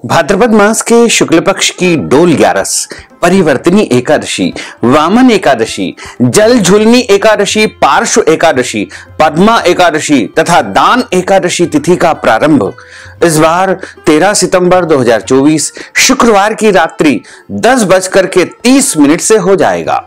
भाद्रपद मास के शुक्ल पक्ष की डोल 11, परिवर्तनी एकादशी, वामन एकादशी, जल झुलनी एकादशी, पार्श्व एकादशी, पद्मा एकादशी तथा दान एकादशी तिथि का प्रारंभ इस बार 13 सितंबर 2024 शुक्रवार की रात्रि 10:30 से हो जाएगा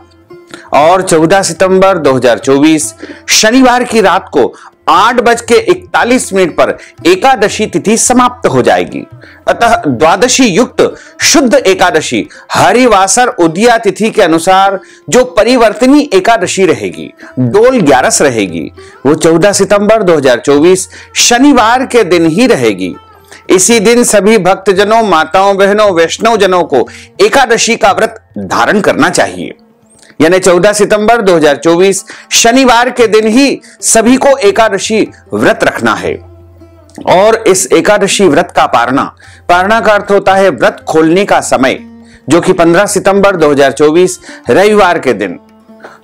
और 14 सितंबर 2024 शनिवार की रात को 8:41 पर एकादशी तिथि समाप्त हो जाएगी। अतः द्वादशी युक्त शुद्ध एकादशी हरिवासर उदया तिथि के अनुसार जो परिवर्तनी एकादशी रहेगी, डोल 11 रहेगी, वो 14 सितंबर 2024 शनिवार के दिन ही रहेगी। इसी दिन सभी भक्तजनों, माताओं, बहनों, वैष्णव जनों को एकादशी का व्रत धारण करना चाहिए। यानी 14 सितंबर 2024 शनिवार के दिन ही सभी को एकादशी व्रत रखना है। और इस एकादशी व्रत का पारणा का अर्थ होता है व्रत खोलने का समय, जो कि 15 सितंबर 2024 रविवार के दिन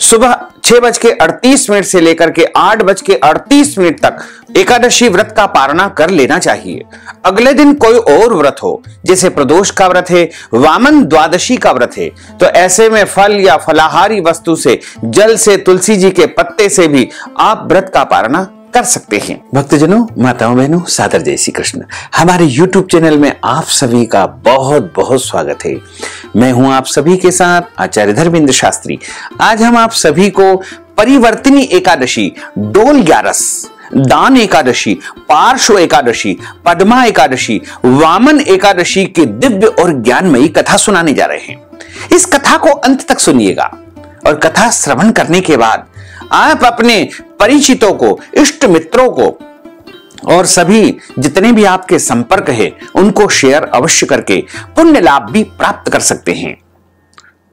सुबह 6:38 से लेकर के 8:38 तक एकादशी व्रत का पारणा कर लेना चाहिए। अगले दिन कोई और व्रत हो, जैसे प्रदोष का व्रत है, वामन द्वादशी का व्रत है, तो ऐसे में फल या फलाहारी वस्तु से, जल से, तुलसी जी के पत्ते से भी आप व्रत का पारणा कर सकते हैं। भक्तजनों, माताओं, बहनों, सादर जय श्री कृष्ण। हमारे YouTube चैनल में आप सभी का बहुत बहुत स्वागत है। मैं हूं आप सभी के साथ आचार्य धर्मेंद्र शास्त्री। आज हम आप सभी को परिवर्तनी एकादशी, डोल 11, दान एकादशी, पार्श्व एकादशी, पद्मा एकादशी, वामन एकादशी की दिव्य और ज्ञानमयी कथा सुनाने जा रहे हैं। इस कथा को अंत तक सुनिएगा और कथा श्रवण करने के बाद आप अपने परिचितों को, इष्ट मित्रों को और सभी जितने भी आपके संपर्क है उनको शेयर अवश्य करके पुण्य लाभ भी प्राप्त कर सकते हैं।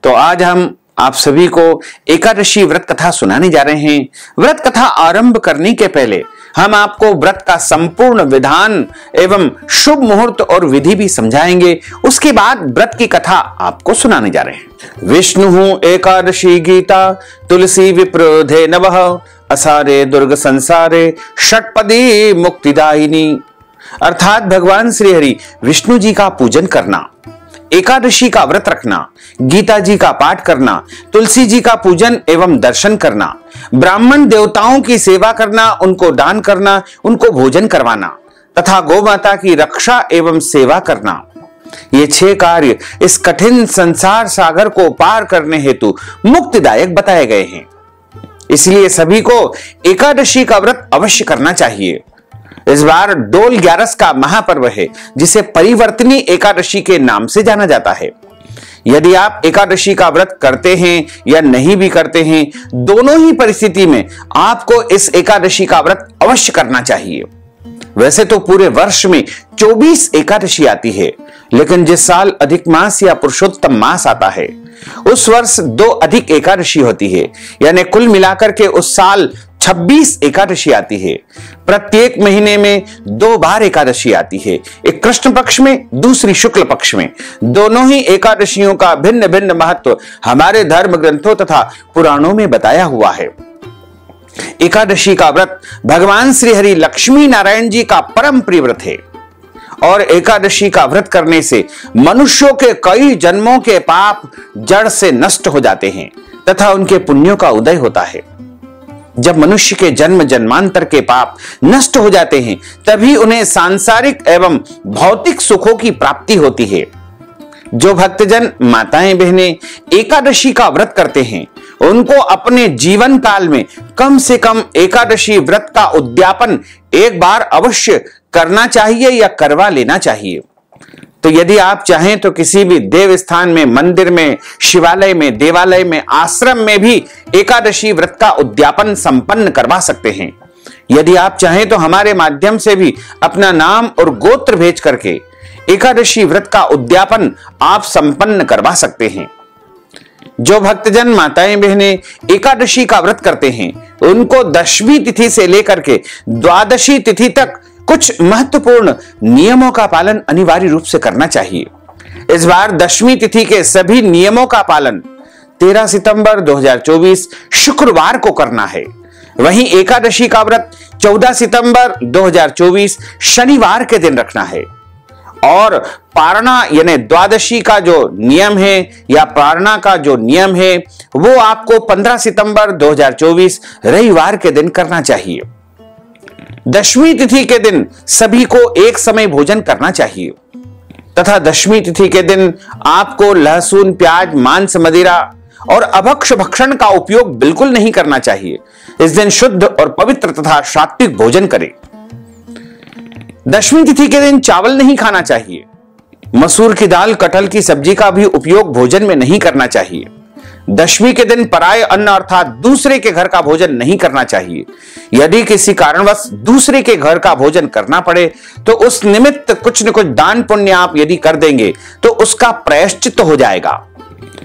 तो आज हम आप सभी को एकादशी व्रत कथा सुनाने जा रहे हैं। व्रत कथा आरंभ करने के पहले हम आपको व्रत का संपूर्ण विधान एवं शुभ मुहूर्त और विधि भी समझाएंगे। उसके बाद व्रत की कथा आपको सुनाने जा रहे हैं। विष्णु एकादशी गीता तुलसी विप्रोधे नवः असारे दुर्ग संसारे षटपदी मुक्तिदायिनी। अर्थात भगवान श्री हरि विष्णु जी का पूजन करना, एकादशी का व्रत रखना, गीता जी का पाठ करना, तुलसी जी का पूजन एवं दर्शन करना, ब्राह्मण देवताओं की सेवा करना, उनको दान करना, उनको भोजन करवाना तथा गौ माता की रक्षा एवं सेवा करना, ये 6 कार्य इस कठिन संसार सागर को पार करने हेतु मुक्तिदायक बताए गए हैं। इसलिए सभी को एकादशी का व्रत अवश्य करना चाहिए। इस बार डोल 11 का महापर्व है, जिसे परिवर्तनी एकादशी के नाम से जाना जाता है। यदि आप एकादशी का व्रत करते हैं या नहीं भी करते हैं, दोनों ही परिस्थिति में आपको इस एकादशी का व्रत अवश्य करना चाहिए। वैसे तो पूरे वर्ष में 24 एकादशी आती है, लेकिन जिस साल अधिक मास या पुरुषोत्तम मास आता है उस वर्ष 2 अधिक एकादशी होती है, यानी कुल मिलाकर के उस साल 26 एकादशी आती है। प्रत्येक महीने में 2 बार एकादशी आती है, एक कृष्ण पक्ष में, दूसरी शुक्ल पक्ष में। दोनों ही एकादशियों का भिन्न भिन्न महत्व हमारे धर्म ग्रंथों तथा पुराणों में बताया हुआ है। एकादशी का व्रत भगवान श्री हरि लक्ष्मी नारायण जी का परम प्रिय व्रत है और एकादशी का व्रत करने से मनुष्यों के कई जन्मों के पाप जड़ से नष्ट हो जाते हैं तथा उनके पुण्यों का उदय होता है। जब मनुष्य के जन्म जन्मांतर के पाप नष्ट हो जाते हैं, तभी उन्हें सांसारिक एवं भौतिक सुखों की प्राप्ति होती है। जो भक्तजन, माताएं, बहनें एकादशी का व्रत करते हैं, उनको अपने जीवन काल में कम से कम एकादशी व्रत का उद्यापन एक बार अवश्य करना चाहिए या करवा लेना चाहिए। तो यदि आप चाहें तो किसी भी देव स्थान में, मंदिर में, शिवालय में, देवालय में, आश्रम में भी एकादशी व्रत का उद्यापन संपन्न करवा सकते हैं। यदि आप चाहें तो हमारे माध्यम से भी अपना नाम और गोत्र भेज करके एकादशी व्रत का उद्यापन आप संपन्न करवा सकते हैं। जो भक्तजन, माताएं, बहनें एकादशी का व्रत करते हैं, उनको 10वीं तिथि से लेकर के द्वादशी तिथि तक कुछ महत्वपूर्ण नियमों का पालन अनिवार्य रूप से करना चाहिए। इस बार 10वीं तिथि के सभी नियमों का पालन 13 सितंबर 2024 शुक्रवार को करना है। वहीं एकादशी का व्रत 14 सितंबर 2024 शनिवार के दिन रखना है और पारणा यानी द्वादशी का जो नियम है या पारणा का जो नियम है वो आपको 15 सितंबर 2024 रविवार के दिन करना चाहिए। दशमी तिथि के दिन सभी को एक समय भोजन करना चाहिए तथा दशमी तिथि के दिन आपको लहसुन, प्याज, मांस, मदिरा और अभक्ष्य भक्षण का उपयोग बिल्कुल नहीं करना चाहिए। इस दिन शुद्ध और पवित्र तथा सात्विक भोजन करें। दशमी तिथि के दिन चावल नहीं खाना चाहिए। मसूर की दाल, कटहल की सब्जी का भी उपयोग भोजन में नहीं करना चाहिए। दशमी के दिन पराये अन्न अर्थात दूसरे के घर का भोजन नहीं करना चाहिए। यदि किसी कारणवश दूसरे के घर का भोजन करना पड़े तो उस निमित्त कुछ न कुछ दान पुण्य आप यदि कर देंगे तो उसका प्रायश्चित हो जाएगा,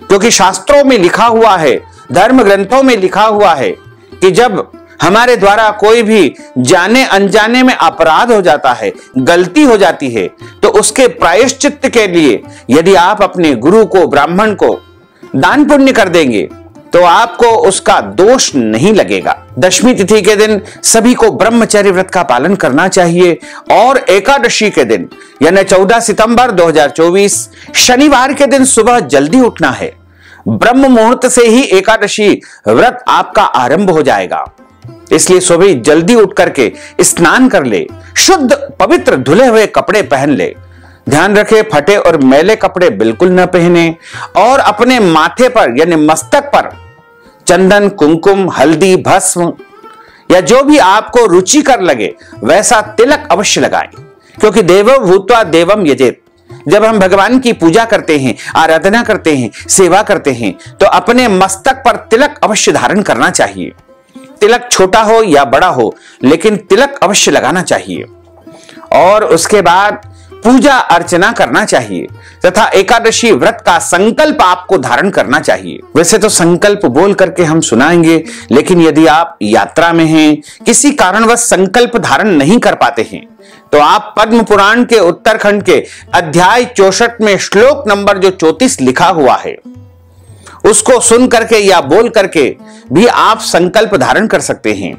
क्योंकि शास्त्रों में लिखा हुआ है, धर्म ग्रंथों में लिखा हुआ है कि जब हमारे द्वारा कोई भी जाने अनजाने में अपराध हो जाता है, गलती हो जाती है, तो उसके प्रायश्चित के लिए यदि आप अपने गुरु को, ब्राह्मण को दान पुण्य कर देंगे तो आपको उसका दोष नहीं लगेगा। दशमी तिथि के दिन सभी को ब्रह्मचर्य व्रत का पालन करना चाहिए और एकादशी के दिन यानी 14 सितंबर 2024 शनिवार के दिन सुबह जल्दी उठना है। ब्रह्म मुहूर्त से ही एकादशी व्रत आपका आरंभ हो जाएगा, इसलिए सुबह जल्दी उठ करके स्नान कर ले, शुद्ध पवित्र धुले हुए कपड़े पहन ले। ध्यान रखें, फटे और मैले कपड़े बिल्कुल न पहने और अपने माथे पर यानी मस्तक पर चंदन, कुमकुम, हल्दी, भस्म या जो भी आपको रुचिकर लगे वैसा तिलक अवश्य लगाएं, क्योंकि देवो भूत्वा देवम यजेत। जब हम भगवान की पूजा करते हैं, आराधना करते हैं, सेवा करते हैं तो अपने मस्तक पर तिलक अवश्य धारण करना चाहिए। तिलक छोटा हो या बड़ा हो, लेकिन तिलक अवश्य लगाना चाहिए। और उसके बाद पूजा अर्चना करना चाहिए तथा एकादशी व्रत का संकल्प आपको धारण करना चाहिए। वैसे तो संकल्प बोल करके हम सुनाएंगे, लेकिन यदि आप यात्रा में हैं, किसी कारणवश संकल्प धारण नहीं कर पाते हैं, तो आप पद्म पुराण के उत्तरखंड के अध्याय 64 में श्लोक नंबर जो 34 लिखा हुआ है उसको सुन करके या बोल करके भी आप संकल्प धारण कर सकते हैं।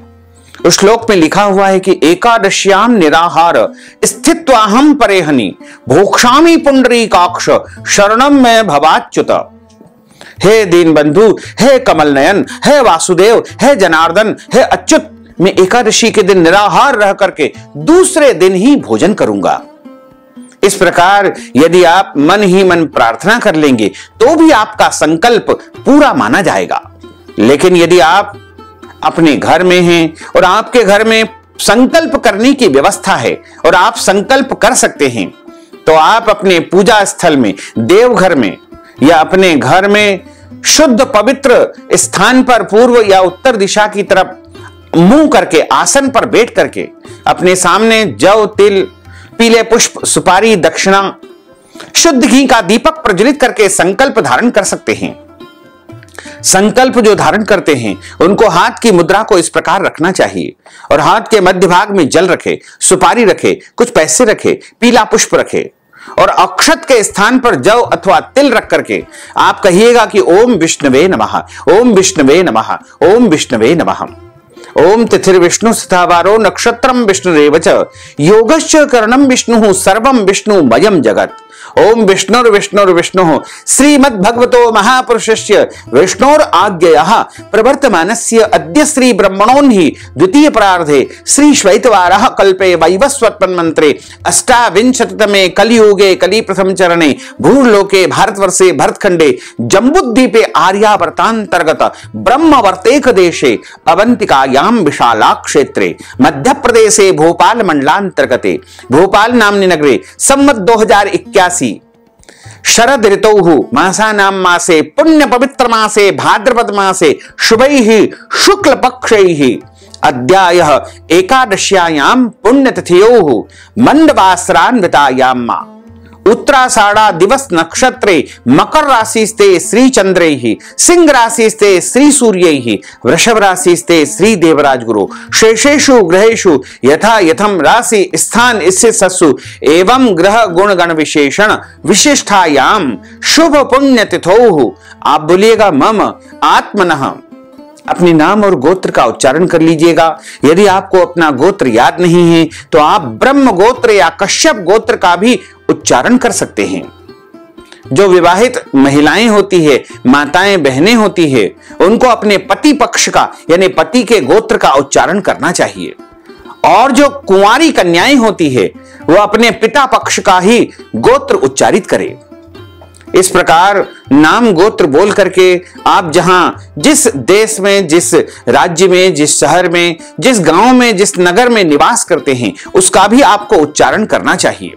उस श्लोक में लिखा हुआ है कि एकादश्याम निराहार स्थित्वाहम परेहनि भोक्षामि पुंडरीकाक्ष शरणम में भवाच्युत। हे दीन बंधु, हे कमल नयन, हे वासुदेव, हे जनार्दन, हे अच्युत, मैं एकादशी के दिन निराहार रह करके दूसरे दिन ही भोजन करूंगा। इस प्रकार यदि आप मन ही मन प्रार्थना कर लेंगे तो भी आपका संकल्प पूरा माना जाएगा। लेकिन यदि आप अपने घर में हैं और आपके घर में संकल्प करने की व्यवस्था है और आप संकल्प कर सकते हैं, तो आप अपने पूजा स्थल में, देवघर में या अपने घर में शुद्ध पवित्र स्थान पर पूर्व या उत्तर दिशा की तरफ मुंह करके आसन पर बैठ करके अपने सामने जौ, तिल, पीले पुष्प, सुपारी, दक्षिणा, शुद्ध घी का दीपक प्रज्वलित करके संकल्प धारण कर सकते हैं। संकल्प जो धारण करते हैं उनको हाथ की मुद्रा को इस प्रकार रखना चाहिए और हाथ के मध्य भाग में जल रखे, सुपारी रखे, कुछ पैसे रखे, पीला पुष्प रखे और अक्षत के स्थान पर जौ अथवा तिल रख करके आप कहिएगा कि ओम विष्णवे नमः, ओम विष्णवे नमः, ओम विष्णवे नमः। ओम तिथिर्विष्णु स्थावारो नक्षत्रम विष्णुरेव च योगश्च करणम विष्णु सर्वम विष्णुमयं जगत। ओम विष्णुर्विष्णुर्विष्णुः श्रीमद्भगवतो महापुरुषस्य विष्णोर आज्ञया प्रवर्तमानस्य अद्य श्री ब्रह्मणोन्हि द्वितीय प्रार्धे श्री श्वैतवारः कल्पे वैवस्वत्मन्वन्त्रे अष्टाविंशतितमे कलियुगे कलि प्रथम चरणे भूर्लोके भारतवर्षे भरतखंडे जम्बुद्वीपे आर्यावर्तांतर्गत ब्रह्मवर्तेक देशे अवंतिकायां विशाला क्षेत्रे मध्य प्रदेशे भोपाल मंडलांतर्गते भोपाल नामनि नगरे सम्मत 2081 शरद ऋतौ मासानां मासे पुण्य पवित्र मासे भाद्रपद मासे शुभैः शुक्ल पक्षैः अद्यायः एकादश्यायां पुण्यतिथ्योः मंडवासरान्वितायां उत्तराषाढ़ा दिवस नक्षत्रे मकर राशिस्ते श्री चंद्रैः सिंह राशिस्ते श्री सूर्यैः वृषभ राशिस्ते श्री देवराज गुरु शेषेषु ग्रहेषु यथा यथम राशि स्थान स्थितसु एवं ग्रह गुण गण विशेषण विशिष्टायाम शुभ पुण्य तिथौ। आप बोलिएगा मम आत्मनः अपने नाम और गोत्र का उच्चारण कर लीजिएगा। यदि आपको अपना गोत्र याद नहीं है तो आप ब्रह्म गोत्र या कश्यप गोत्र का भी उच्चारण कर सकते हैं। जो विवाहित महिलाएं होती है, माताएं बहनें होती है, उनको अपने पति पक्ष का यानी पति के गोत्र का उच्चारण करना चाहिए। और जो कुंवारी कन्याएं होती है वो अपने पिता पक्ष का ही गोत्र उच्चारित करें। इस प्रकार नाम गोत्र बोल करके आप जहां जिस देश में, जिस राज्य में, जिस शहर में, जिस गांव में, जिस नगर में निवास करते हैं उसका भी आपको उच्चारण करना चाहिए।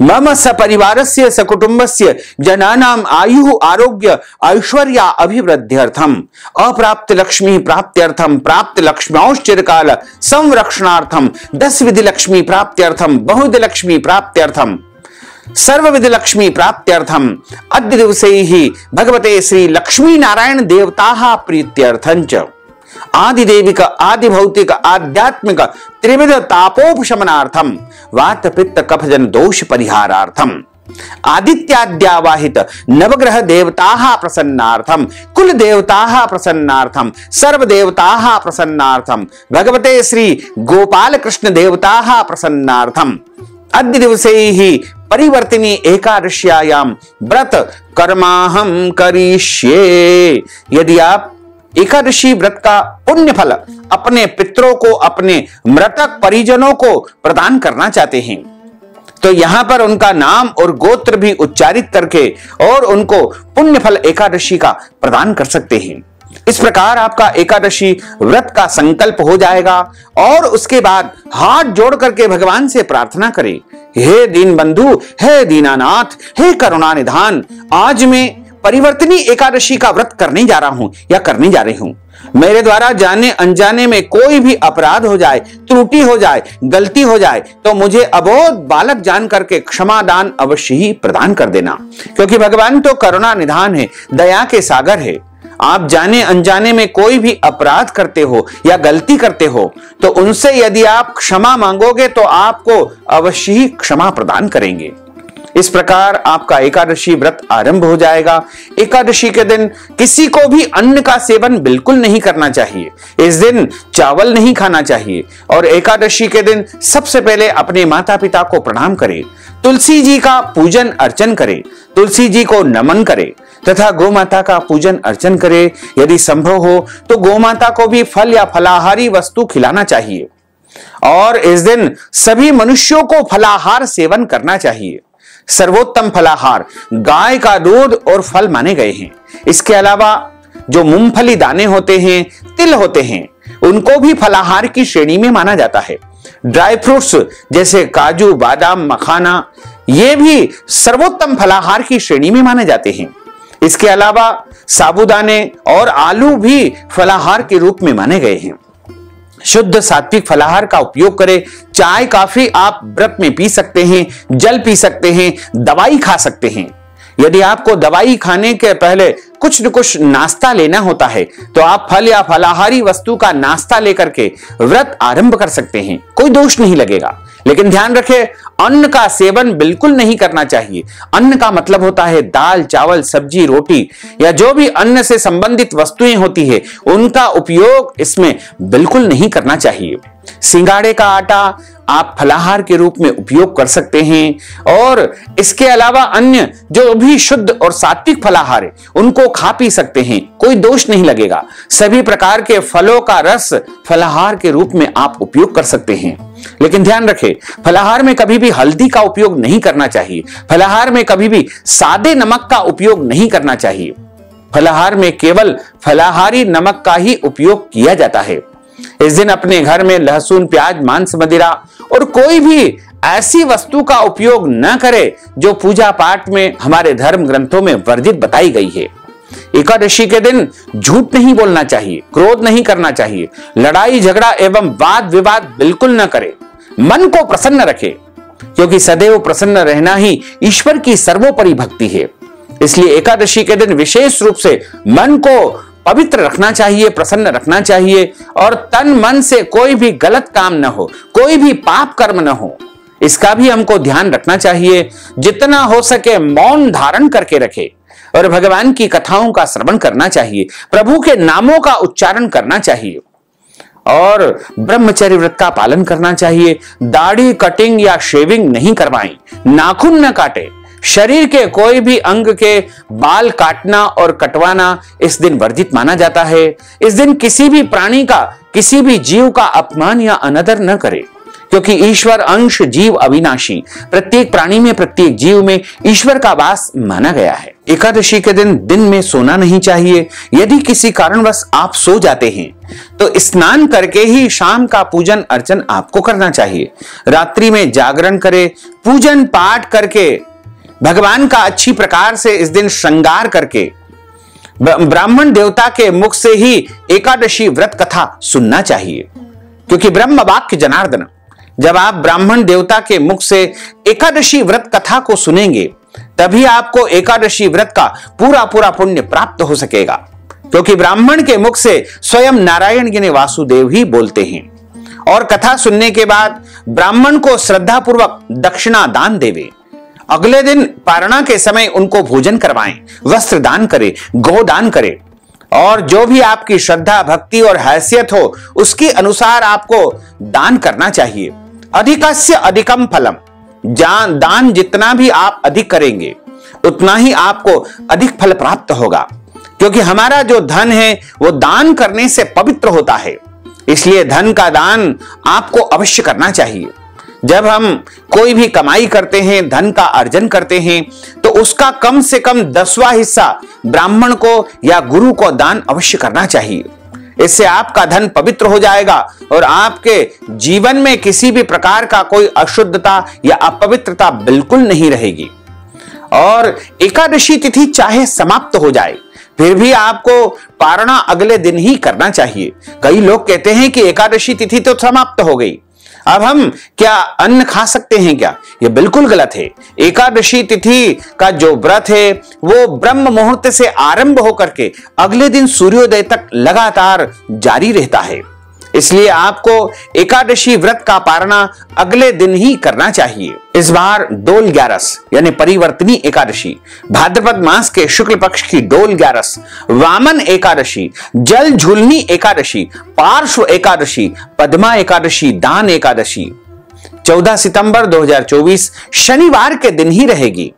मम सपरिवारस्य सकुटुंबस्य जनानाम आयु आरोग्य ऐश्वर्या अभिवृद्ध्यर्थम अप्राप्त लक्ष्मी प्राप्त्यर्थम प्राप्त लक्ष्म्यौश्चिरकाल संरक्षणार्थम 10 विधि लक्ष्मी प्राप्त्यर्थम बहुविध लक्ष्मी प्राप्त्यर्थम सर्वविध लक्ष्मी प्राप्त्यर्थम अद्य दिवसे ही भगवते श्री लक्ष्मी नारायण देवता प्रीत्यर्थंच आदिदेविक आदि भौतिक आध्यात्मिक त्रिविध तापोपशमनार्थम वात पित्त कफजन दोष परिहारार्थम आदित्याद्यावाहित नवग्रह देवताः प्रसन्नार्थम कुल देवताः प्रसन्नार्थम सर्व देवताः प्रसन्नार्थम भगवते श्री गोपाल कृष्ण देवताः प्रसन्नार्थम अद्य दिवसे ही परिवर्तिनी एकादश्यायाम व्रत कर्माहम करिष्ये। यदि आप एकादशी व्रत का पुण्य फल अपने पितरों को, अपने मृतक परिजनों को प्रदान करना चाहते हैं तो यहां पर उनका नाम और गोत्र भी उच्चारित करके और उनको पुण्य फल एकादशी का प्रदान कर सकते हैं। इस प्रकार आपका एकादशी व्रत का संकल्प हो जाएगा और उसके बाद हाथ जोड़ करके भगवान से प्रार्थना करें, हे दीन बंधु, हे दीनानाथ, हे करुणा निधान, आज मैं परिवर्तनी एकादशी का व्रत करने जा रहा हूं या करने जा रही हूं। मेरे द्वारा जाने अनजाने में कोई भी अपराध हो जाए, त्रुटि हो जाए, गलती हो जाए तो मुझे अबोध बालक जान करके क्षमा दान अवश्य ही प्रदान कर देना, क्योंकि भगवान तो करुणा निधान है, दया के सागर है। आप जाने अनजाने में कोई भी अपराध करते हो या गलती करते हो तो उनसे यदि आप क्षमा मांगोगे तो आपको अवश्य ही क्षमा प्रदान करेंगे। इस प्रकार आपका एकादशी व्रत आरंभ हो जाएगा। एकादशी के दिन किसी को भी अन्न का सेवन बिल्कुल नहीं करना चाहिए। इस दिन चावल नहीं खाना चाहिए और एकादशी के दिन सबसे पहले अपने माता पिता को प्रणाम करें, तुलसी जी का पूजन अर्चन करें, तुलसी जी को नमन करें तथा गौ माता का पूजन अर्चन करें। यदि संभव हो तो गौ माता को भी फल या फलाहारी वस्तु खिलाना चाहिए और इस दिन सभी मनुष्यों को फलाहार सेवन करना चाहिए। सर्वोत्तम फलाहार गाय का दूध और फल माने गए हैं। इसके अलावा जो मूंगफली दाने होते हैं, तिल होते हैं, उनको भी फलाहार की श्रेणी में माना जाता है। ड्राई फ्रूट्स जैसे काजू, बादाम, मखाना, ये भी सर्वोत्तम फलाहार की श्रेणी में माने जाते हैं। इसके अलावा साबूदाने और आलू भी फलाहार के रूप में माने गए हैं। शुद्ध सात्विक फलाहार का उपयोग करें। चाय काफी आप व्रत में पी सकते हैं, जल पी सकते हैं, दवाई खा सकते हैं। यदि आपको दवाई खाने के पहले कुछ न कुछ नाश्ता लेना होता है तो आप फल या फलाहारी वस्तु का नाश्ता लेकर के व्रत आरंभ कर सकते हैं, कोई दोष नहीं लगेगा। लेकिन ध्यान रखें, अन्न का सेवन बिल्कुल नहीं करना चाहिए। अन्न का मतलब होता है दाल, चावल, सब्जी, रोटी या जो भी अन्न से संबंधित वस्तुएं होती है उनका उपयोग इसमें बिल्कुल नहीं करना चाहिए। सिंगाड़े का आटा आप फलाहार के रूप में उपयोग कर सकते हैं और इसके अलावा अन्य जो भी शुद्ध और सात्विक फलाहार है उनको खा पी सकते हैं, कोई दोष नहीं लगेगा। सभी प्रकार के फलों का रस फलाहार के रूप में आप उपयोग कर सकते हैं। लेकिन ध्यान रखें, फलाहार में कभी भी हल्दी का उपयोग नहीं करना चाहिए। फलाहार में कभी भी सादे नमक का उपयोग नहीं करना चाहिए। फलाहार में केवल फलाहारी नमक का ही उपयोग किया जाता है। इस दिन अपने घर में लहसुन, प्याज, मांस, मदिरा और कोई भी ऐसी वस्तु का उपयोग न करे जो पूजा पाठ में हमारे धर्म ग्रंथों में वर्जित बताई गई है। एकादशी के दिन झूठ नहीं बोलना चाहिए, क्रोध नहीं करना चाहिए, लड़ाई झगड़ा एवं वाद विवाद बिल्कुल न करे। मन को प्रसन्न रखे, क्योंकि सदैव प्रसन्न रहना ही ईश्वर की सर्वोपरि भक्ति है। इसलिए एकादशी के दिन विशेष रूप से मन को पवित्र रखना चाहिए, प्रसन्न रखना चाहिए और तन मन से कोई भी गलत काम न हो, कोई भी पाप कर्म न हो, इसका भी हमको ध्यान रखना चाहिए। जितना हो सके मौन धारण करके रखे। और भगवान की कथाओं का श्रवण करना चाहिए, प्रभु के नामों का उच्चारण करना चाहिए और ब्रह्मचर्य व्रत का पालन करना चाहिए। दाढ़ी कटिंग या शेविंग नहीं करवाएं, नाखून न काटे, शरीर के कोई भी अंग के बाल काटना और कटवाना इस दिन वर्जित माना जाता है। इस दिन किसी भी प्राणी का, किसी भी जीव का अपमान या अनादर न करे, क्योंकि ईश्वर अंश जीव अविनाशी, प्रत्येक प्राणी में, प्रत्येक जीव में ईश्वर का वास माना गया है। एकादशी के दिन में सोना नहीं चाहिए। यदि किसी कारणवश आप सो जाते हैं तो स्नान करके ही शाम का पूजन अर्चन आपको करना चाहिए। रात्रि में जागरण करें, पूजन पाठ करके भगवान का अच्छी प्रकार से इस दिन श्रृंगार करके ब्राह्मण देवता के मुख से ही एकादशी व्रत कथा सुनना चाहिए, क्योंकि ब्रह्म वाक्य जनार्दन, जब आप ब्राह्मण देवता के मुख से एकादशी व्रत कथा को सुनेंगे तभी आपको एकादशी व्रत का पूरा पूरा पुण्य प्राप्त हो सकेगा, क्योंकि ब्राह्मण के मुख से स्वयं नारायण यानी वासुदेव ही बोलते हैं। और कथा सुनने के बाद ब्राह्मण को श्रद्धा पूर्वक दक्षिणा दान देवे। अगले दिन पारणा के समय उनको भोजन करवाएं, वस्त्र दान करें, गोदान करें और जो भी आपकी श्रद्धा, भक्ति और हैसियत हो उसके अनुसार आपको दान करना चाहिए। अधिकस्य अधिकम फलम, दान जितना भी आप अधिक करेंगे उतना ही आपको अधिक फल प्राप्त होगा, क्योंकि हमारा जो धन है वो दान करने से पवित्र होता है। इसलिए धन का दान आपको अवश्य करना चाहिए। जब हम कोई भी कमाई करते हैं, धन का अर्जन करते हैं, तो उसका कम से कम 10वां हिस्सा ब्राह्मण को या गुरु को दान अवश्य करना चाहिए। इससे आपका धन पवित्र हो जाएगा और आपके जीवन में किसी भी प्रकार का कोई अशुद्धता या अपवित्रता बिल्कुल नहीं रहेगी। और एकादशी तिथि चाहे समाप्त हो जाए फिर भी आपको पारणा अगले दिन ही करना चाहिए। कई लोग कहते हैं कि एकादशी तिथि तो समाप्त हो गई, अब हम क्या अन्न खा सकते हैं क्या? यह बिल्कुल गलत है। एकादशी तिथि का जो व्रत है वो ब्रह्म मुहूर्त से आरंभ होकर के अगले दिन सूर्योदय तक लगातार जारी रहता है। इसलिए आपको एकादशी व्रत का पारणा अगले दिन ही करना चाहिए। इस बार डोल 11 यानी परिवर्तनी एकादशी, भाद्रपद मास के शुक्ल पक्ष की डोल 11, वामन एकादशी, जल झूलनी एकादशी, पार्श्व एकादशी, पद्मा एकादशी, दान एकादशी 14 सितंबर 2024 शनिवार के दिन ही रहेगी।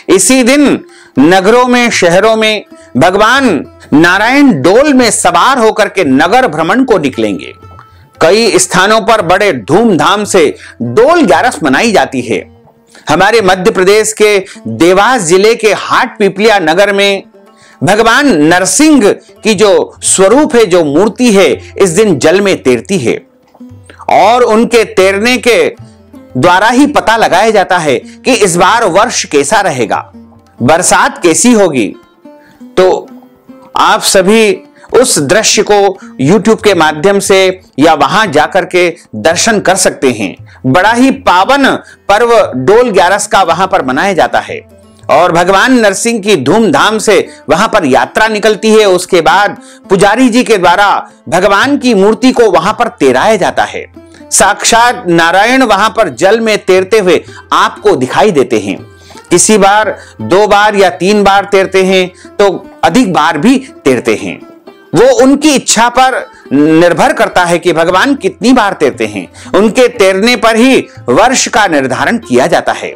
इसी दिन नगरों में, शहरों में भगवान नारायण डोल में सवार होकर के नगर भ्रमण को निकलेंगे। कई स्थानों पर बड़े धूमधाम से डोल 11 मनाई जाती है। हमारे मध्य प्रदेश के देवास जिले के हाट पिपलिया नगर में भगवान नरसिंह की जो स्वरूप है, जो मूर्ति है, इस दिन जल में तैरती है और उनके तैरने के द्वारा ही पता लगाया जाता है कि इस बार वर्ष कैसा रहेगा, बरसात कैसी होगी। तो आप सभी उस दृश्य को YouTube के माध्यम से या वहां जाकर के दर्शन कर सकते हैं। बड़ा ही पावन पर्व डोल 11 का वहां पर मनाया जाता है और भगवान नरसिंह की धूमधाम से वहां पर यात्रा निकलती है। उसके बाद पुजारी जी के द्वारा भगवान की मूर्ति को वहां पर तैराया जाता है। साक्षात नारायण वहां पर जल में तैरते हुए आपको दिखाई देते हैं। किसी बार 2 बार या 3 बार तैरते हैं तो अधिक बार भी तैरते हैं। वो उनकी इच्छा पर निर्भर करता है कि भगवान कितनी बार तैरते हैं। उनके तैरने पर ही वर्ष का निर्धारण किया जाता है।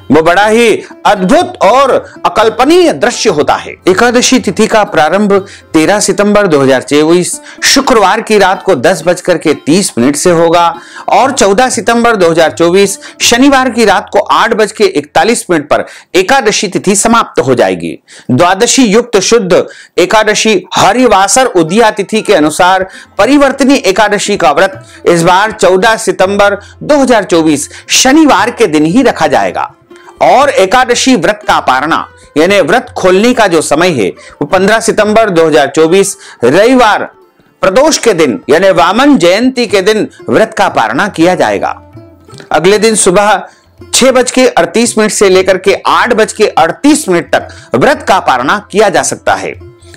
वो बड़ा ही अद्भुत और अकल्पनीय दृश्य होता है। एकादशी तिथि का प्रारंभ 13 सितंबर 2024 शुक्रवार की रात को 10:30 से होगा और 14 सितंबर 2024 शनिवार की रात को 8:41 पर एकादशी तिथि समाप्त हो जाएगी। द्वादशी युक्त शुद्ध एकादशी हरिवासर उदया तिथि के अनुसार परिवर्तनी एकादशी का व्रत इस बार 14 सितंबर 2024 शनिवार के दिन ही रखा जाएगा और एकादशी व्रत का पारणा यानी व्रत खोलने का जो समय है वो 15 सितंबर 2024 रविवार प्रदोष के दिन यानी वामन जयंती के दिन व्रत का पारणा किया जाएगा। अगले दिन सुबह 6:38 से लेकर के 8:38 तक व्रत का पारणा किया जा सकता है।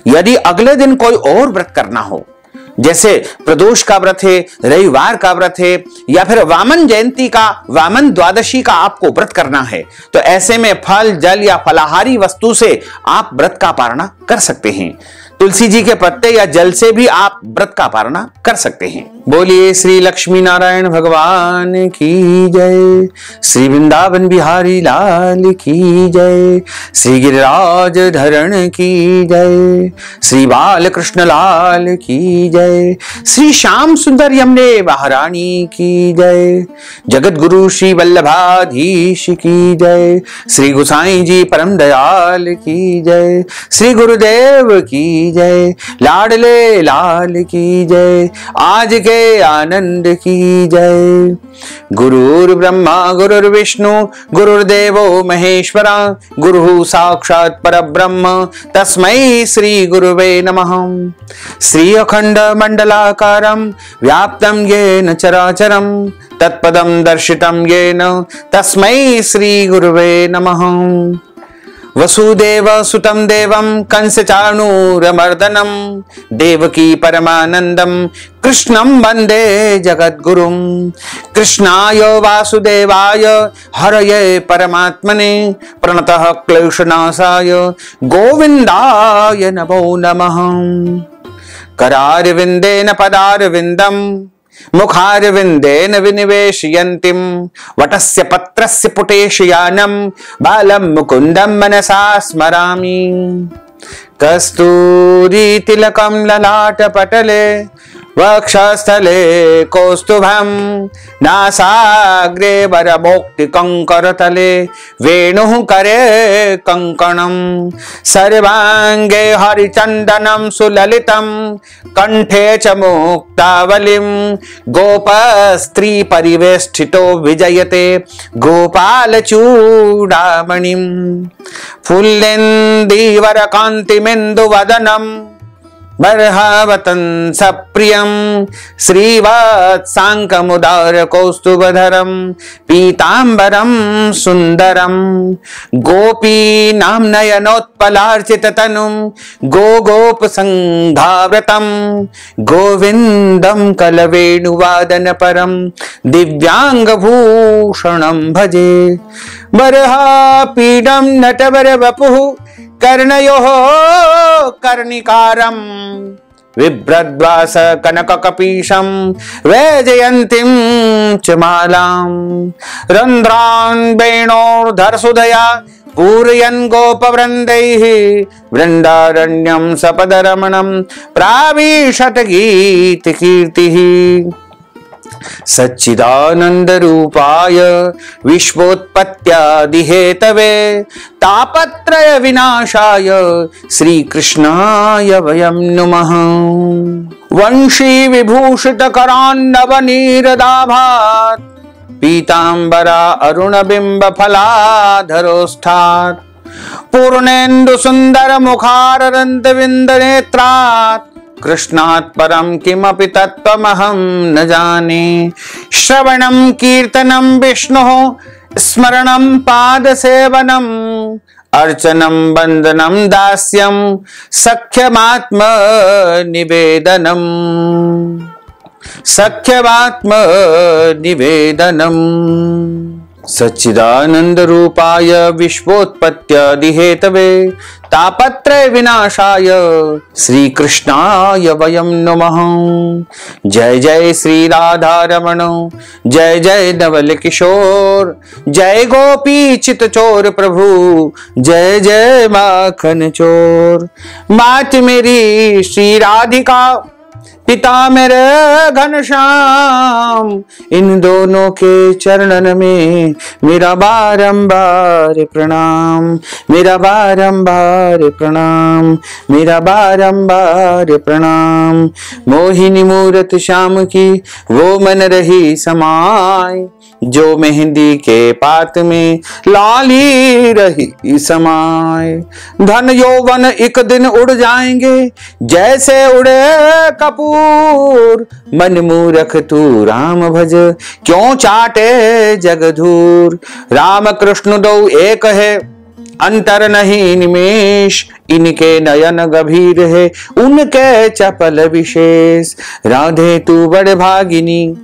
यदि अगले दिन कोई और व्रत करना हो जैसे प्रदोष का व्रत है, रविवार का व्रत है, या फिर वामन जयंती का, वामन द्वादशी का आपको व्रत करना है, तो ऐसे में फल, जल या फलाहारी वस्तु से आप व्रत का पारणा कर सकते हैं। तुलसी जी के पत्ते या जल से भी आप व्रत का पारणा कर सकते हैं। बोलिए श्री लक्ष्मी नारायण भगवान की जय, श्री वृंदावन बिहारी लाल की जय, श्री गिरिराज धरण की जय, श्री बाल कृष्ण लाल की जय, श्री श्याम सुंदर यमुने महारानी की जय, जगत गुरु श्री वल्लभाधीश की जय, श्री गोसाई जी परम दयाल की जय, श्री गुरुदेव की जय, लाडले लाल की जय, आज के आनंद की जय। गुरुर् ब्रह्मा गुरुर्विष्णु गुरुर्देवो महेश्वरा, गुरुः साक्षात् परब्रह्म तस्मै श्री गुरुवे नमः। श्री अखंड मंडलाकारं व्याप्तं येन चराचरं तत्पदं दर्शितं येन तस्मै श्री गुरुवे नमः। वसुदेव सुतं देवं कंसचाणूरमर्दनं, देवकी परमानंदं कृष्णं वंदे जगद्गुरुं। कृष्णाय वासुदेवाय हरये परमात्मने, प्रणतः क्लेशनाशाय गोविंदाय नमो नमः। करारविंदेन पदारविंदं, मुखारविंदेन विनिवेशयन्तीं, वटस्य पत्रस्य पुटेशयानं, बालं मुकुन्दं मनसा स्मरामि। कस्तूरी तिलकं ललाटपटले, वक्षस्थले कौस्तुभं, नासाग्रे वरमौक्तिकं करतले, वेणुः करे कङ्कणं, सर्वाङ्गे हरिचन्दनं सुललितं, कंठे च मुक्तावलिं, गोपस्त्री परिवेष्टितो विजयते गोपाल चूडामणिं। फुल्लेन्दीवरकान्तिमिन्दुवदनं, बर्हावतं सप्रियं, श्रीवत्साङ्कमुदारकौस्तुभधरं, पीताम्बरं सुन्दरं, गोपीनां नयनोत्पलार्चिततनुं, गोगोपसङ्घाव्रतं, गोविन्दं कलवेणुवादनपरं, दिव्याङ्गभूषणं भजे। बर्हापीडं नटवरवपुः, कर्णयोः कर्णिकारं, बिभ्रद्वास कनककपीशं, वैजयन्तीं च मालां, रन्ध्रान् वेणोर्धरसुधया पूरयन् गोपवृन्दैः, वृन्दारण्यं सपदरमणं प्राविशत गीतकीर्तिः। सच्चिदानंद रूपाय विश्वोत्पत्त्यादिहेतवे, तापत्रय विनाशाय श्री कृष्णाय वयं नुमः। वंशी विभूषित करान्नवनीरदाभात्, पीतांबरा अरुणबिंब फलाधरोष्ठात्, पूर्णेन्दु सुंदर मुखाररन्तविन्द नेत्रात्, कृष्णात् परं किमपि तत्त्वमहं न जाने। श्रवणं कीर्तनं विष्णोः, स्मरणं पादसेवनम्, अर्चनं वन्दनं दास्यं, सख्यमात्मनिवेदनम्, सख्यमात्मनिवेदनम्। सच्चिदानंद रूपाय विश्वोत्पत्त्यादिहेतवे, तापत्रय विनाशाय श्री कृष्णाय वयं नुमः। जय जय श्री राधारमण, जय जय नवल किशोर, जय गोपी चित चोर प्रभु, जय जय माखन चोर। मात मेरी श्री राधिका, पिता मेरे घनश्याम, इन दोनों के चरणन में मेरा बारंबार प्रणाम, मेरा बारंबार प्रणाम, मेरा बारंबार प्रणाम। मोहिनी मूरत श्याम की वो मन रही समाय, जो मेहंदी के पात में लाली रही समाय। धन यौवन एक दिन उड़ जाएंगे, जैसे उड़े कपूर, मन मूरख तू राम भज, क्यों चाटे जगधूर। राम कृष्ण दो एक है, अंतर नहीं निमेश, इनके नयन गंभीर है, उनके चपल विशेष। राधे तू बड़ भागिनी,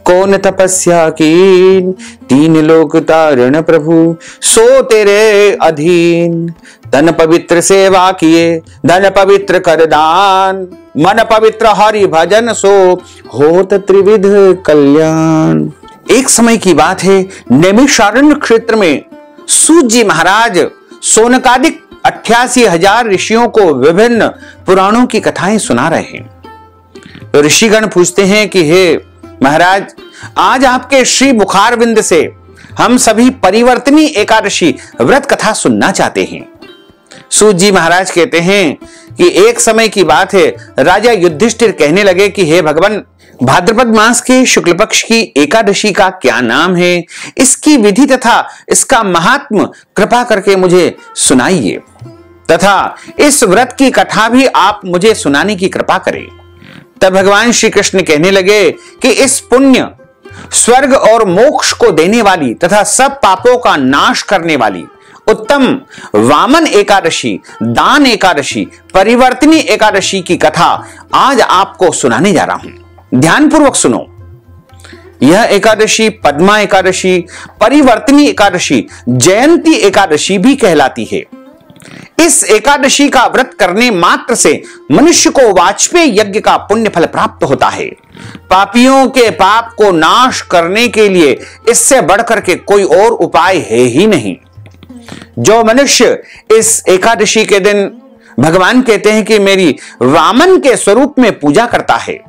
कौन तपस्या कीन, तीन लोक तारण प्रभु, सो तेरे अधीन। तन पवित्र सेवा किए, धन पवित्र कर दान, मन पवित्र हरि भजन, सो होत त्रिविध कल्याण। एक समय की बात है, नैमिषारण्य क्षेत्र में सूत जी महाराज सोनकादिक 88,000 ऋषियों को विभिन्न पुराणों की कथाएं सुना रहे हैं। तो ऋषिगण पूछते हैं कि हे महाराज, आज आपके श्री मुखारविंद से हम सभी परिवर्तनी एकादशी व्रत कथा सुनना चाहते हैं। सूत जी महाराज कहते हैं कि एक समय की बात है, राजा युधिष्ठिर कहने लगे कि हे भगवान, भाद्रपद मास के शुक्ल पक्ष की एकादशी का क्या नाम है, इसकी विधि तथा इसका महात्म कृपा करके मुझे सुनाइए, तथा इस व्रत की कथा भी आप मुझे सुनाने की कृपा करें। तब भगवान श्री कृष्ण कहने लगे कि इस पुण्य, स्वर्ग और मोक्ष को देने वाली तथा सब पापों का नाश करने वाली उत्तम वामन एकादशी, दान एकादशी, परिवर्तनी एकादशी की कथा आज आपको सुनाने जा रहा हूं। ध्यानपूर्वक सुनो। यह एकादशी पद्मा एकादशी, परिवर्तनी एकादशी, जयंती एकादशी भी कहलाती है। इस एकादशी का व्रत करने मात्र से मनुष्य को वाजपेय यज्ञ का पुण्य फल प्राप्त होता है। पापियों के पाप को नाश करने के लिए इससे बढ़कर के कोई और उपाय है ही नहीं। जो मनुष्य इस एकादशी के दिन भगवान कहते हैं कि मेरी वामन के स्वरूप में पूजा करता है,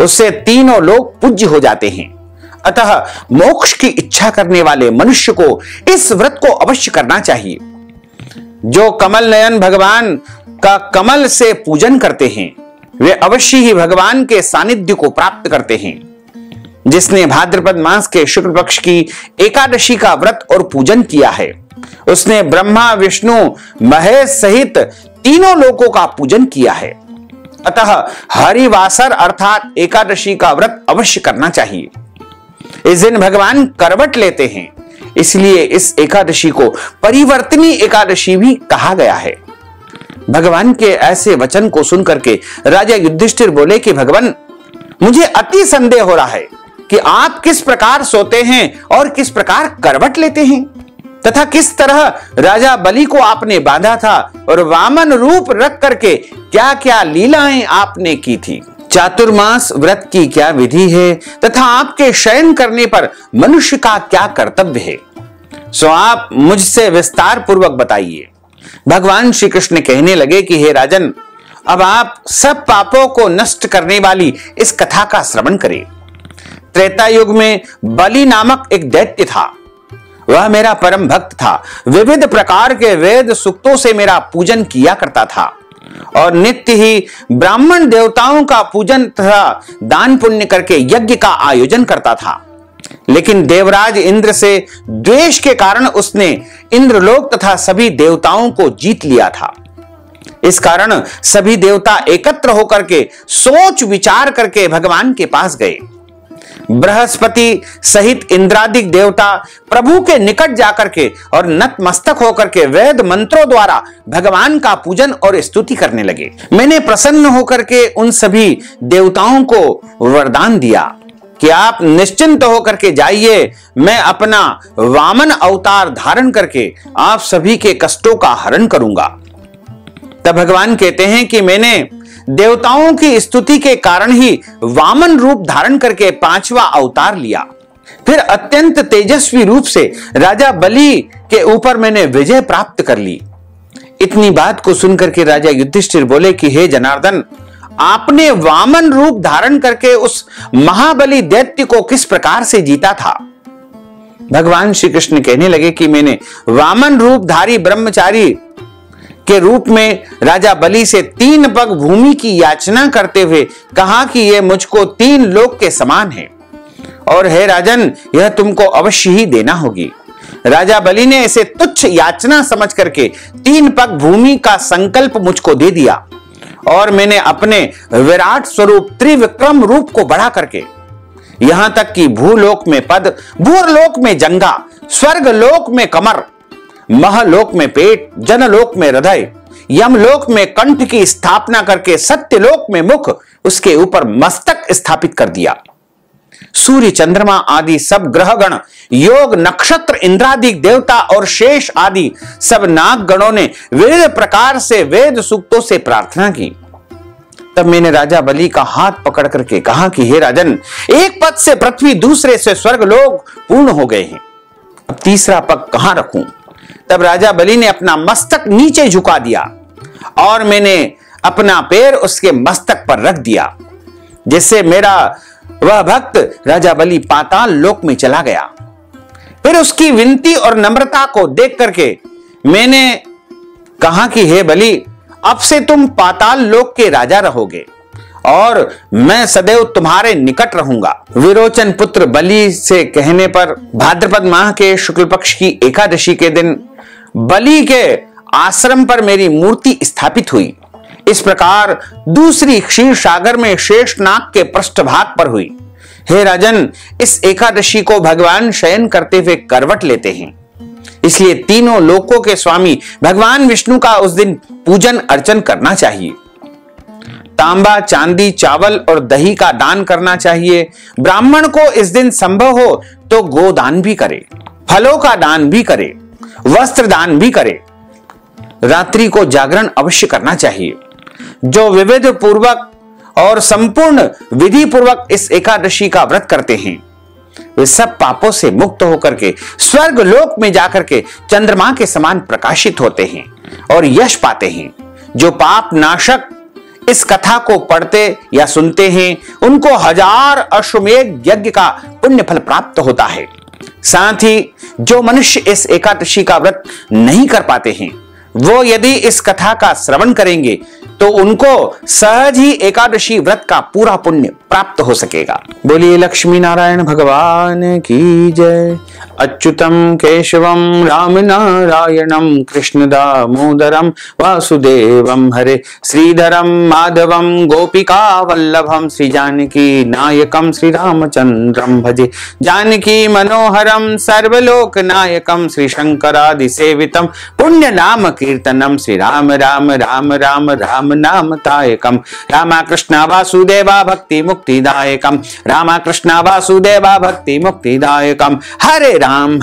उससे तीनों लोग पूज्य हो जाते हैं। अतः मोक्ष की इच्छा करने वाले मनुष्य को इस व्रत को अवश्य करना चाहिए। जो कमल नयन भगवान का कमल से पूजन करते हैं, वे अवश्य ही भगवान के सानिध्य को प्राप्त करते हैं। जिसने भाद्रपद मास के शुक्ल पक्ष की एकादशी का व्रत और पूजन किया है, उसने ब्रह्मा, विष्णु, महेश सहित तीनों लोकों का पूजन किया है। अतः हरिवासर अर्थात एकादशी का व्रत अवश्य करना चाहिए। इस दिन भगवान करवट लेते हैं, इसलिए इस एकादशी को परिवर्तनी एकादशी भी कहा गया है। भगवान के ऐसे वचन को सुनकर के राजा युधिष्ठिर बोले कि भगवान, मुझे अति संदेह हो रहा है कि आप किस प्रकार सोते हैं और किस प्रकार करवट लेते हैं, तथा किस तरह राजा बलि को आपने बांधा था और वामन रूप रख करके क्या क्या लीलाएं आपने की थी। चातुर्मास व्रत की क्या विधि है तथा आपके शयन करने पर मनुष्य का क्या कर्तव्य है, सो आप मुझसे विस्तार पूर्वक बताइए। भगवान श्री कृष्ण कहने लगे कि हे राजन, अब आप सब पापों को नष्ट करने वाली इस कथा का श्रवण करें। त्रेता युग में बलि नामक एक दैत्य था। वह मेरा परम भक्त था, विविध प्रकार के वेद सूक्तों से मेरा पूजन किया करता था और नित्य ही ब्राह्मण देवताओं का पूजन तथा दान पुण्य करके यज्ञ का आयोजन करता था। लेकिन देवराज इंद्र से द्वेष के कारण उसने इंद्रलोक तथा सभी देवताओं को जीत लिया था। इस कारण सभी देवता एकत्र होकर के सोच विचार करके भगवान के पास गए। बृहस्पति सहित इंद्रादिक देवता प्रभु के निकट जाकर के और नतमस्तक होकर के वेद मंत्रों द्वारा भगवान का पूजन और स्तुति करने लगे। मैंने प्रसन्न होकर के उन सभी देवताओं को वरदान दिया कि आप निश्चिंत होकर के जाइए, मैं अपना वामन अवतार धारण करके आप सभी के कष्टों का हरण करूंगा। तब भगवान कहते हैं कि मैंने देवताओं की स्तुति के कारण ही वामन रूप धारण करके 5वां अवतार लिया। फिर अत्यंत तेजस्वी रूप से राजा बलि के ऊपर मैंने विजय प्राप्त कर ली। इतनी बात को सुनकर के राजा युधिष्ठिर बोले कि हे जनार्दन, आपने वामन रूप धारण करके उस महाबली दैत्य को किस प्रकार से जीता था। भगवान श्री कृष्ण कहने लगे कि मैंने वामन रूपधारी ब्रह्मचारी के रूप में राजा बलि से 3 पग भूमि की याचना करते हुए कहा कि यह मुझको 3 लोक के समान है और हे राजन, यह तुमको अवश्य ही देना होगी। राजा बलि ने इसे तुच्छ याचना समझ करके 3 पग भूमि का संकल्प मुझको दे दिया और मैंने अपने विराट स्वरूप त्रिविक्रम रूप को बढ़ा करके यहां तक कि भूलोक में पद, भूलोक में जंगा, स्वर्ग लोक में कमर, महलोक में पेट, जनलोक में हृदय, यमलोक में कंठ की स्थापना करके सत्यलोक में मुख, उसके ऊपर मस्तक स्थापित कर दिया। सूर्य, चंद्रमा आदि सब ग्रहगण, योग, नक्षत्र, इंद्रादि देवता और शेष आदि सब नाग गणों ने विविध प्रकार से वेद सूक्तों से प्रार्थना की। तब मैंने राजा बलि का हाथ पकड़ करके कहा कि हे राजन, एक पद से पृथ्वी, दूसरे से स्वर्ग लोग पूर्ण हो गए हैं, अब तीसरा पग कहां रखूं? तब राजा बलि ने अपना मस्तक नीचे झुका दिया और मैंने अपना पैर उसके मस्तक पर रख दिया, जिससे मेरा वह भक्त राजा बलि पाताल लोक में चला गया। फिर उसकी विनती और नम्रता को देख करके मैंने कहा कि हे बलि, अब से तुम पाताल लोक के राजा रहोगे और मैं सदैव तुम्हारे निकट रहूंगा। विरोचन पुत्र बलि से कहने पर भाद्रपद माह के शुक्ल पक्ष की एकादशी के दिन बलि के आश्रम पर मेरी मूर्ति स्थापित हुई। इस प्रकार दूसरी क्षीर सागर में शेषनाग के पृष्ठभाग पर हुई। हे राजन, इस एकादशी को भगवान शयन करते हुए करवट लेते हैं, इसलिए तीनों लोकों के स्वामी भगवान विष्णु का उस दिन पूजन अर्चन करना चाहिए। तांबा, चांदी, चावल और दही का दान करना चाहिए। ब्राह्मण को इस दिन संभव हो तो गोदान भी करे, फलों का दान भी करे, वस्त्र दान भी करे। रात्रि को जागरण अवश्य करना चाहिए। जो विविध पूर्वक और संपूर्ण विधि पूर्वक इस एकादशी का व्रत करते हैं, वे सब पापों से मुक्त होकर के स्वर्ग लोक में जाकर के चंद्रमा के समान प्रकाशित होते हैं और यश पाते हैं। जो पाप नाशक इस कथा को पढ़ते या सुनते हैं, उनको 1000 अश्वमेध यज्ञ का पुण्य फल प्राप्त होता है। साथ ही जो मनुष्य इस एकादशी का व्रत नहीं कर पाते हैं, वो यदि इस कथा का श्रवण करेंगे तो उनको सहज ही एकादशी व्रत का पूरा पुण्य प्राप्त हो सकेगा। बोलिए लक्ष्मी नारायण भगवान की जय। अच्युतम केशवम राम नारायणम कृष्ण दामोदरम वासुदेवम हरे, श्रीधरम माधवम गोपिका वल्लभम, श्री जानकी नायकम श्री रामचंद्रम भजे, जानकी मनोहरम सर्वलोक नायकम, श्री शंकरादि सेवितम पुण्य नाम कीर्तनम, श्री राम राम राम राम राम नाम तायकम, रामा कृष्ण वासुदेवा भक्ति मुक्तिदायकम, रामा कृष्ण वासुदेवा भक्ति मुक्तिदायकम, हरे राम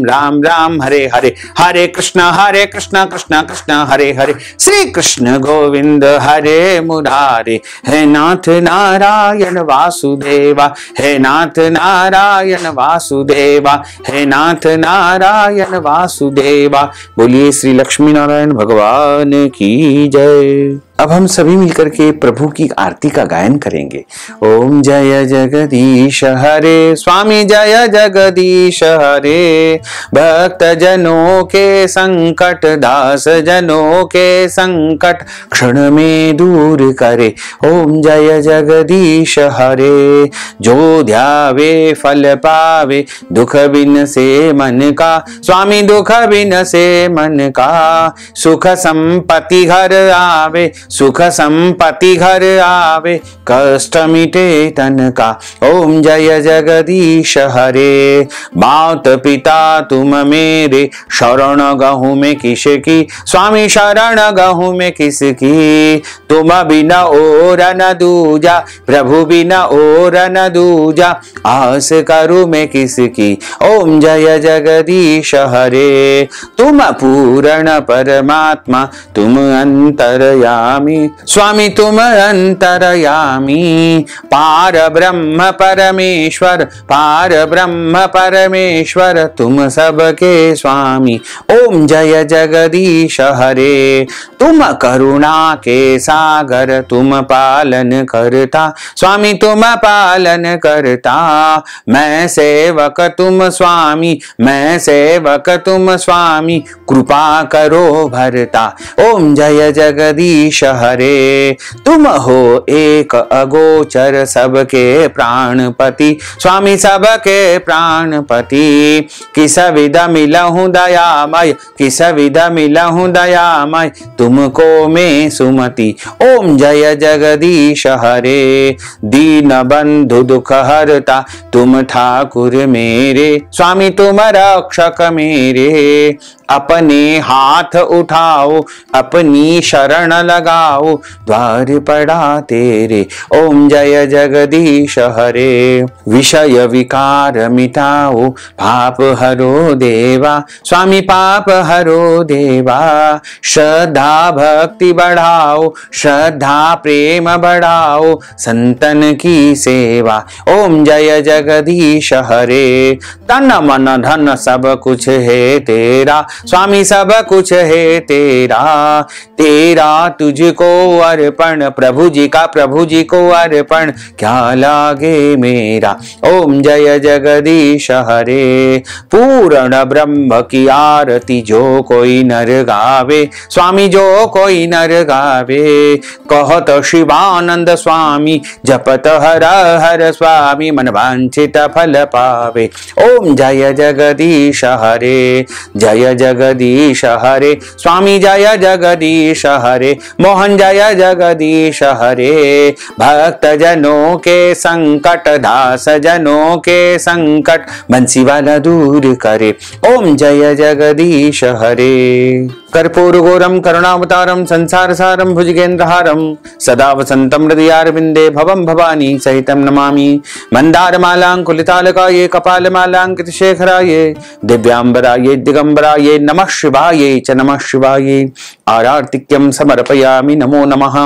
राम राम हरे हरे, हरे कृष्ण कृष्ण कृष्ण हरे हरे, श्री कृष्ण गोविंद हरे मुरारे, हे नाथ नारायण वासुदेवा, हे नाथ नारायण वासुदेवा, हे नाथ नारायण वासुदेवा। बोलिए श्री लक्ष्मी नारायण भगवान की जय। अब हम सभी मिलकर के प्रभु की आरती का गायन करेंगे। ओम जय जगदीश हरे, स्वामी जय जगदीश हरे, भक्त जनों के संकट, दास जनों के संकट क्षण में दूर करे। ओम जय जगदीश हरे, जो ध्यावे फल पावे, दुख बिन से मन का, स्वामी दुख बिन से मन का, सुख संपत्ति घर आवे, सुख संपत्ति घर आवे, कष्ट मिटे तन का। ओम जय जगदीश हरे, मात पिता तुम मेरे, शरण गहूं में किसकी, स्वामी शरण गहूं में किसकी, तुम बिना और न दूजा, प्रभु बिना और न दूजा, आस करूं मैं किसकी। ओम जय जगदीश हरे, तुम पूर्ण परमात्मा, तुम अंतरयामी, स्वामी तुम अंतरयामी, पार ब्रह्म परमेश्वर, पार ब्रह्म परमेश्वर, तुम सबके स्वामी। ओम जय जगदीश हरे, तुम करुणा के सागर, तुम पालन करता, स्वामी तुम पालन करता, मैं सेवक तुम स्वामी, मैं सेवक तुम स्वामी, कृपा करो भरता। ओम जय जगदीश जगदीश हरे, तुम हो एक अगोचर सबके प्राणपति, स्वामी सबके प्राणपति। किस विध मिलहूँ दयामय, किस विध मिलहूँ दयामय, तुमको मैं सुमति। ओम जय जगदीश हरे, दीन बंधु दुख हरता, तुम ठाकुर मेरे, स्वामी तुम रक्षक मेरे। अपने हाथ उठाओ, अपनी शरण लगाओ, द्वार पड़ा तेरे। ओम जय जगदीश हरे, विषय विकार मिटाओ, पाप हरो देवा, स्वामी पाप हरो देवा। श्रद्धा भक्ति बढ़ाओ, श्रद्धा प्रेम बढ़ाओ, संतन की सेवा। ओम जय जगदीश हरे, तन मन धन सब कुछ है तेरा, स्वामी सब कुछ है तेरा। तेरा तुझको अर्पण, प्रभु जी का प्रभु जी को अर्पण, क्या लागे मेरा। ओम जय जगदीश हरे, पूर्ण ब्रह्म की आरती जो कोई नर गावे, स्वामी जो कोई नर गावे। कहत शिवानंद स्वामी, जपत हर हर स्वामी, मन वांछित फल पावे। ओम जय जगदीश हरे, जय जगदीश हरे, स्वामी जय जगदीश हरे, मोहन जय जगदीश हरे। भक्त जनों के संकट, दास जनों के संकट, बंसी वाला दूर करे। ओम जय जगदीश हरे। कर्पूर गौरम करुणावतारम, संसार सारम भुजगेन्द्रहारम, सदा वसंतम हृदयारविंदे भवम भवानी सहितम नमामि। मंदार मालांकुलितालकाये, कपाल मालांकितशेखराये, दिव्यांबराये दिगंबराये, नमः शिवाये च नमः शिवाये। आरार्तिक्यं समर्पयामि, नमो नमः।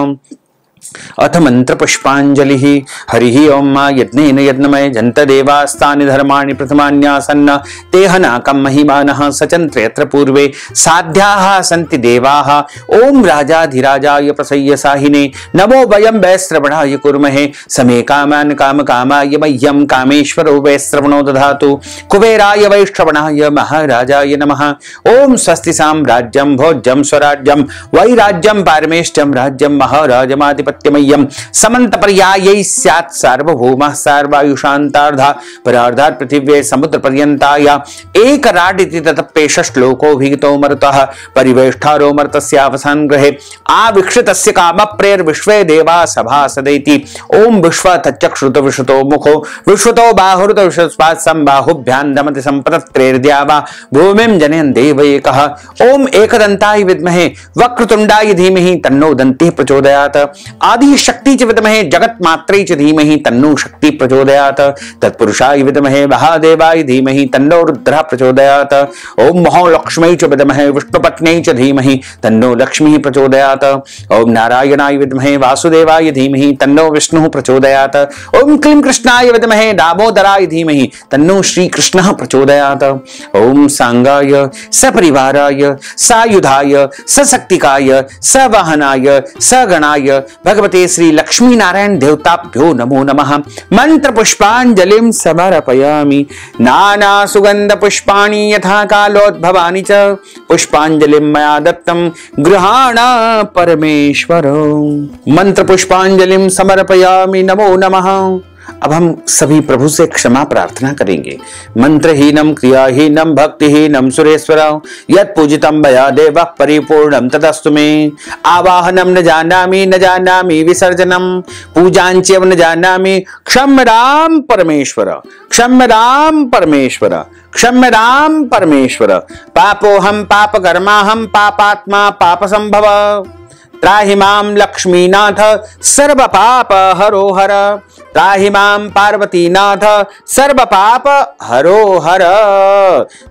अथ मंत्र पुष्पांजलि। हरि ओम मा यज्ञेन यज्ञमय जंत देवास्तानि धर्माणि प्रथमान्यासन्न, तेहनाकं महिमानः सचन्त्र यत्र पूर्वे साध्याः सन्ति देवाः। ओम राजाधिराजाय प्रसय्य साहिने, नमो वयं वैश्रवणाय कुर्महे। समे कामान् काम कामाय, मह्यं कामेश्वरो वैश्रवणो दधातु। कुबेराय वैश्रवणाय महाराजाय नमः। ओम स्वस्ति साम्राज्यं भोज्यं स्वराज्यं वैराज्यं पारमेष्ठ्यं राज्यं महाराजमाधिपत्यमय्यं समन्त पर्यायै स्यात् सार्वभौमः सर्वायुषान्तार्धा परार्धात् पृथिव्यै समुद्र पर्यन्ताय एक राडिति ततप्पेष श्लोकोऽभिहितो मरुतः परिवेष्टारो मर्तस्यावसान ग्रहे आविक्षितस्य कामप्रेर्विश्वे देवा सभासदैति। ओम विश्वतच्चक्षुतो विश्वतो मुखो विश्वतो बाहुरुतो विश्वस्पात् संबाहुभ्यां दमति सम्पतत्रेर्द्यावा भूमिं जनयन् देव एकः। ओम एकदन्ताय विद्महे वक्रतुण्डाय धीमहि तन्नो दन्तिः प्रचोदयात्। आदि शक्ति च विद्महे जगत मात्रै च धीमहि तन्नो शक्ति प्रचोदयात्। तत्पुरुषाय विद्महे महादेवाय धीमहि तन्नो रुद्रः प्रचोदयात्। ओम महालक्ष्म्यै च विद्महे विष्णुपत्न्यै च धीमहि तन्नो लक्ष्मीः प्रचोदयात्। ओम नारायणाय विद्महे वासुदेवाय धीमहि तन्नो विष्णुः प्रचोदयात्। ओम क्लीं कृष्णाय विद्महे दामोदराय धीमहि तन्नो श्रीकृष्णः प्रचोदयात्। ओम सांगाय सपरिवाराय सायुधाय सशक्तिकाय सवाहनाय सगणाय भगवते श्री लक्ष्मी नारायण देवताभ्यो नमो नमः। मंत्र पुष्पांजलिं समर्पयामि। नाना सुगंध पुष्पाणि यथा कालोद्भवानि च पुष्पांजलिं मया दत्तं गृहाण परमेश्वर। मंत्र पुष्पांजलिं समर्पयामि, नमो नमः। अब हम सभी प्रभु से क्षमा प्रार्थना करेंगे। मंत्रहीनम क्रियाहीनम भक्तिहीनम सुरेश्वर यत् पूजितम मया देव परिपूर्णम तदस्तु मे। आवाहनम न जानामि विसर्जनम पूजांच्यव न जानामि। क्षम्य राम परमेश्वर, क्षम्य राम परमेश्वर, क्षम्य राम परमेश्वर। पापोहम पाप कर्माहम पापात्मा पाप संभव। त्राहि मां लक्ष्मीनाथ सर्व पाप हरो हर। त्राहि मां पार्वतीनाथ सर्व पाप हरो हर।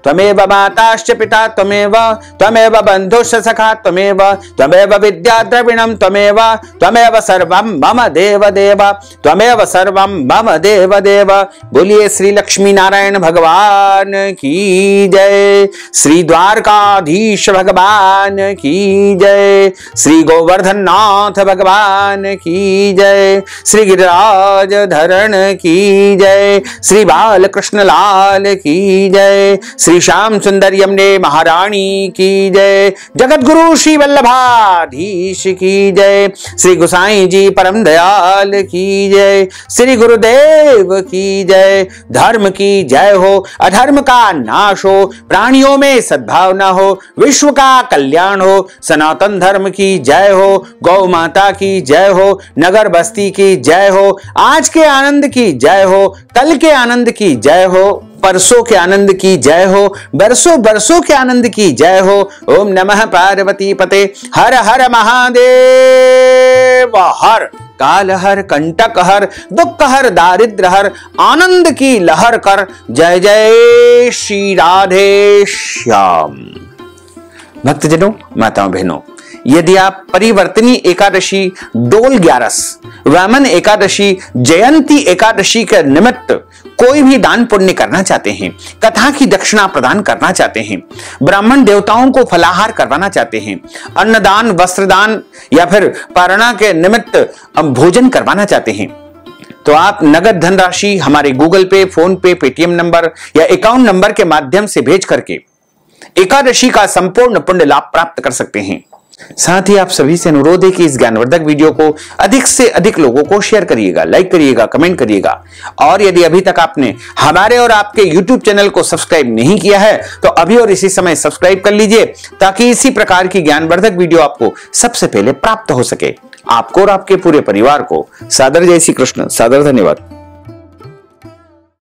त्वमेव माताश्च पिता त्वमेव, त्वमेव बन्धुश्च सखा त्वमेव, त्वमेव विद्या द्रविणं त्वमेव, त्वमेव सर्वं मम देव देव, त्वमेव सर्वं मम देव देव। बोलिए श्री लक्ष्मी नारायण भगवान की जय, श्री द्वारकाधीश भगवान की जय, श्री गोवर्धन नाथ भगवान की जय, श्री गिरिराज धरण की जय, श्री बाल कृष्ण लाल की जय, श्री श्याम सुंदर यमुने महारानी की जय, जगत गुरु श्री वल्लभाधीश की जय, श्री गोसाई जी परम दयाल की जय, श्री गुरुदेव की जय। धर्म की जय हो, अधर्म का नाश हो, प्राणियों में सद्भावना हो, विश्व का कल्याण हो, सनातन धर्म की जय हो, गौ माता की जय हो, नगर बस्ती की जय हो, आज के आनंद की जय हो, कल के आनंद की जय हो, परसों के आनंद की जय हो, बरसों बरसों के आनंद की जय हो। ओम नमः पार्वती पते, हर हर महादेव हर, काल हर, कंटक हर, दुख हर, दारिद्र हर, आनंद की लहर कर। जय जय श्री राधे श्याम। भक्तजनों, माताओं बहनों, यदि आप परिवर्तनी एकादशी, डोल ग्यारस, वामन एकादशी, जयंती एकादशी के निमित्त कोई भी दान पुण्य करना चाहते हैं, कथा की दक्षिणा प्रदान करना चाहते हैं, ब्राह्मण देवताओं को फलाहार करवाना चाहते हैं, अन्नदान, वस्त्रदान या फिर पारणा के निमित्त भोजन करवाना चाहते हैं, तो आप नगद धनराशि हमारे गूगल पे, फोन पे, पेटीएम नंबर या अकाउंट नंबर के माध्यम से भेज करके एकादशी का संपूर्ण पुण्य लाभ प्राप्त कर सकते हैं। साथ ही आप सभी से अनुरोध है कि इस ज्ञानवर्धक वीडियो को अधिक से अधिक लोगों को शेयर करिएगा, लाइक करिएगा, कमेंट करिएगा। और यदि अभी तक आपने हमारे और आपके YouTube चैनल को सब्सक्राइब नहीं किया है तो अभी और इसी समय सब्सक्राइब कर लीजिए, ताकि इसी प्रकार की ज्ञानवर्धक वीडियो आपको सबसे पहले प्राप्त हो सके। आपको और आपके पूरे परिवार को सादर जय श्री कृष्ण, सादर धन्यवाद।